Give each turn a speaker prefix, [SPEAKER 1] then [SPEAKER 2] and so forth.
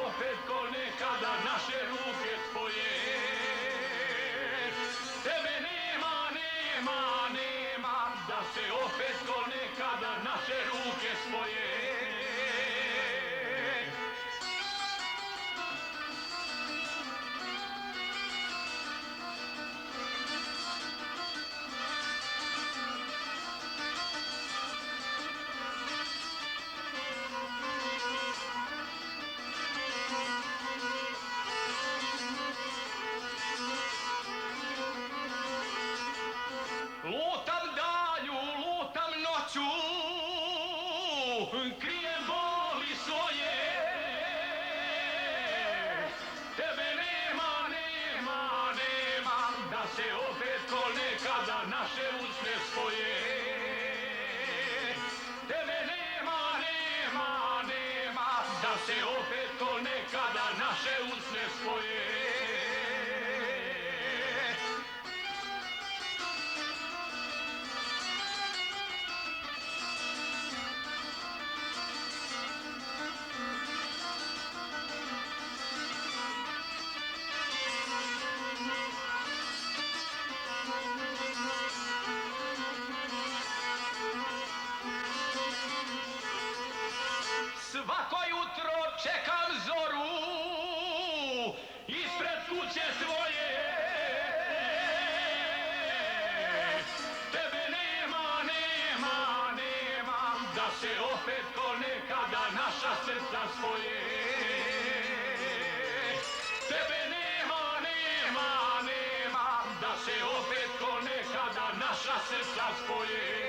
[SPEAKER 1] opet ko nekada naše ruke spoje. Tebe nema, nema, nema, da se opet ko nekada naše ruke spoje. Lutam danju, lutam noću, krijem boli svoje. Tebe nema, nema, nema, da se opet ko nekada naše usne spoje. Tebe nema, nema, nema, da se opet ko nekada naše usne spoje. Svako jutro čekam zoru ispred kuće tvoje. Tebe nema, nema, nema, da se opet ko nekada naša srca spoje. Tebe nema, nema, nema, da se opet ko nekada naša srca spoje.